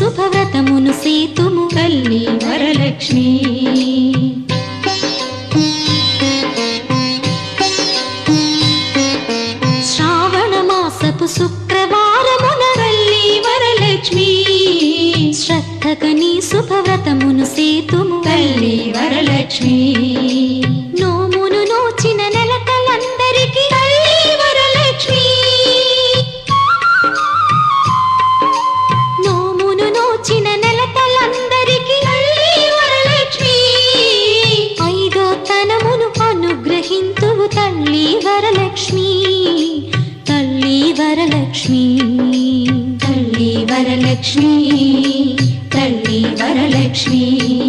శుభవ్రతమును సేతుము తల్లి వరలక్ష్మి. శ్రావణ మాసపు శుక్రవారమున తల్లి వరలక్ష్మి. శ్రద్ధగని శుభవ్రతమును సేతుము తల్లి వరలక్ష్మి. నోమును నోచిన నెలకలందరికీ తల్లి వరలక్ష్మి. నోమును నోచిన నెలకలందరికీ తల్లి వరలక్ష్మి. ఐదో తనమును అనుగ్రహింతువు తల్లి వరలక్ష్మి. తల్లి వరలక్ష్మి. తల్లి వరలక్ష్మి. తల్లి వరలక్ష్మి.